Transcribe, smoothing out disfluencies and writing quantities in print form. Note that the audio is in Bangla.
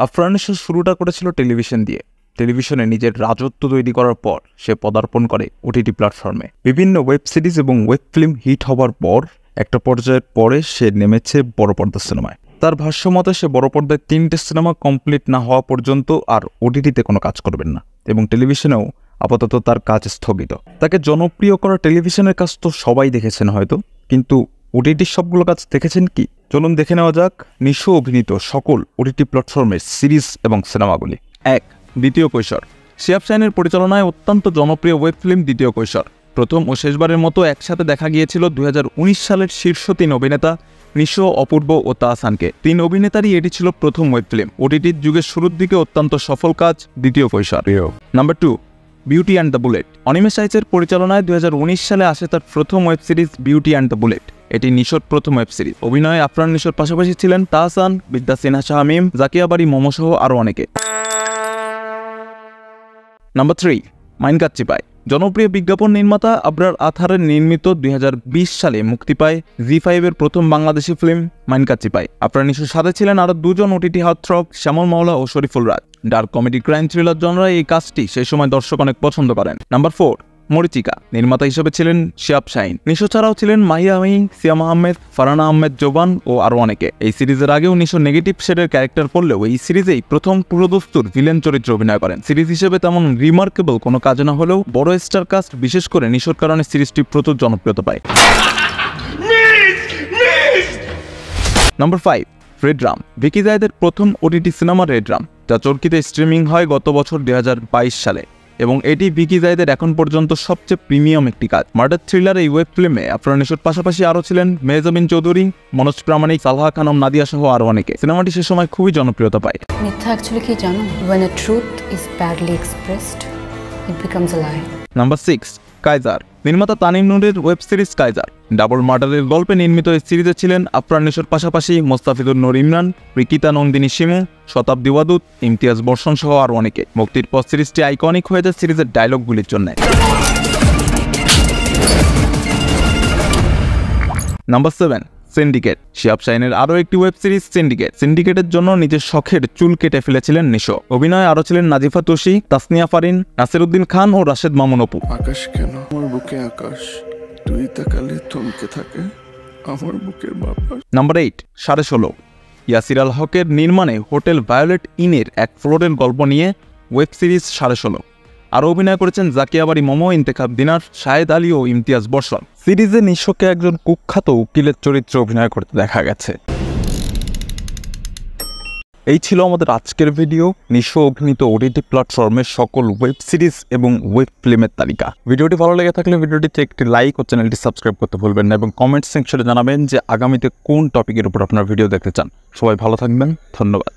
আফরান নিশো শুরুটা করেছিল টেলিভিশন দিয়ে। টেলিভিশনে নিজের রাজত্ব তৈরি করার পর সে পদার্পণ করে ওটিটি প্ল্যাটফর্মে। বিভিন্ন ওয়েব সিরিজ এবং ওয়েব ফিল্ম হিট হবার পর একটা পর্যায়ের পরে সে নেমেছে বড় পর্দার সিনেমায়। তার ভাষ্য মতে সে বড় পর্দায় 3টে সিনেমা কমপ্লিট না হওয়া পর্যন্ত আর ওটিটিতে কোনো কাজ করবেন না এবং টেলিভিশনেও আপাতত তার কাজ স্থগিত। তাকে জনপ্রিয় করা টেলিভিশনের কাজ তো সবাই দেখেছেন হয়তো, কিন্তু ওটিটির সবগুলো কাজ দেখেছেন কি? চলুন দেখে নেওয়া যাক নিশো অভিনীত সকল ওটিটি প্ল্যাটফর্মের সিরিজ এবং সিনেমাগুলি। 1. দ্বিতীয় কৈশোর। শিহাব শাহীনের পরিচালনায় অত্যন্ত জনপ্রিয় ওয়েব ফিল্ম দ্বিতীয় কৈশোর। প্রথম ও শেষবারের মতো একসাথে দেখা গিয়েছিল 2019 সালের শীর্ষ 3 অভিনেতা নিশো, অপূর্ব ও তাহসানকে। 3 অভিনেতারই এটি ছিল প্রথম ওয়েব ফিল্ম। ওটিটির যুগের শুরুর দিকে অত্যন্ত সফল কাজ দ্বিতীয় কৈশোর। Number 2, beauty and the bullet. Animesh আইচের পরিচালনায় 2019 সালে আসে তার প্রথম web series beauty and the bullet. এটি নিশোর প্রথম ওয়েব সিরিজ। অভিনয়ে আফরান নিশোর পাশাপাশি ছিলেন তাহসান, বিদ্যা সিনহা শামীম, জাকিয়া বারি, মোমো সহ আরও অনেকে। নাম্বার 3, মাইনকাচ্চি পাই। জনপ্রিয় বিজ্ঞাপন নির্মাতা আবরার আথারের নির্মিত 2020 সালে মুক্তি পায় জি5 এর প্রথম বাংলাদেশি ফিল্ম মাইনকাচ্চি পাই। আফরান নিশোর সাথে ছিলেন আরও 2 জন ওটিটি হার্টথ্রব, শ্যামল মাওলা ও শরীফুল রাজ। ডার্ক কমেডি ক্রাইম থ্রিলার জনরায় এই কাজটি সেই সময় দর্শক অনেক পছন্দ করেন। নাম্বার 4, মরিচিকা। নির্মাতা হিসেবে ছিলেন শিহাব শাহীন। নিশো ছাড়াও ছিলেন মাহিয়া আমিন, সিয়াম আহমেদ, ফারহানা আহমেদ জোবান ও আরও অনেকে। এই সিরিজের আগেও নিশো নেগেটিভ শেডের ক্যারেক্টার করলেও এই সিরিজেই প্রথম পুরোদস্তুর ভিলেন চরিত্রে অভিনয় করেন। সিরিজ হিসেবে তেমন রিমার্কেবল কোনো কাজ না হলেও বড় স্টার কাস্ট, বিশেষ করে নিশোর কারণে সিরিজটি প্রচুর জনপ্রিয়তা পায়। Number 5, redrum. ভিকি জায়েদের প্রথম ওটিটি সিনেমা রেড রাম, যা চরকিতে স্ট্রিমিং হয় গত বছর 2022 সালে এবং এটি ভিকি জায়েদের এখন পর্যন্ত সবচেয়ে প্রিমিয়াম একটি কাজ। মার্ডার থ্রিলার এই ওয়েব ফিল্মে আফরান নিশোর পাশাপাশি আরও ছিলেন মেহজাবিন চৌধুরী, মনোজ প্রামাণিক, সালহা খানম, নাদিয়া সহ আরও অনেকে। সিনেমাটি সে সময় খুবই জনপ্রিয়তা পায়। মিথ্যা অ্যাকচুয়ালি কি জানো? when a truth is badly expressed it becomes a lie. Number 6, Kaiser. নির্মাতা তানিম নূরের ওয়েব সিরিজ কাইজার। ডাবল মার্ডারের গল্পে নির্মিত এই সিরিজে ছিলেন আফরান নিশোর পাশাপাশি মোস্তাফিজুর নূর ইমরান, রিকিতা নন্দিনী শিমু, শতাব্দী ওয়াদুদ, ইমতিয়াজ বর্ষণ সহ আরও অনেকে। মুক্তির পর সিরিজটি আইকনিক হয়ে যায় সিরিজের ডায়লগগুলির জন্য। Number 7, syndicate. শিহাব শাহীনের আরও একটি ওয়েব সিরিজ সিন্ডিকেট। সিন্ডিকেটের জন্য নিজের শখের চুল কেটে ফেলেছিলেন নিশো। অভিনয়ে আরও ছিলেন নাজিফা তুষি, তাসনিয়া ফারিন, নাসিরউদ্দিন খান ও রাশেদ মামুন অপু। আকাশ কেন আমার বুকে আকাশ, তুই তাকালে থমকে থাকে আমার বুকের বাতাস। নাম্বার 8, 16.5। ইয়াসির আল হকের নির্মাণে হোটেল ভায়োলেট ইনের এক ফ্লোরের গল্প নিয়ে ওয়েব সিরিজ 16.5। আরও অভিনয় করেছেন জাকিয়া বারি, মোমো, ইন্তেখাব দিনার, শাহেদ আলী ও ইমতিয়াজ বর্ষণ। সিরিজে নিশোকে একজন কুখ্যাত উকিলের চরিত্রে অভিনয় করতে দেখা গেছে। এই ছিল আমাদের আজকের ভিডিও, নিশো অভিনীত ওটিটি প্ল্যাটফর্মের সকল ওয়েব সিরিজ এবং ওয়েব ফিল্মের তালিকা। ভিডিওটি ভালো লেগে থাকলে ভিডিওটিতে একটি লাইক ও চ্যানেলটি সাবস্ক্রাইব করতে ভুলবেন না এবং কমেন্ট সেকশনে জানাবেন যে আগামীতে কোন টপিকের উপর আপনার ভিডিও দেখতে চান। সবাই ভালো থাকবেন, ধন্যবাদ।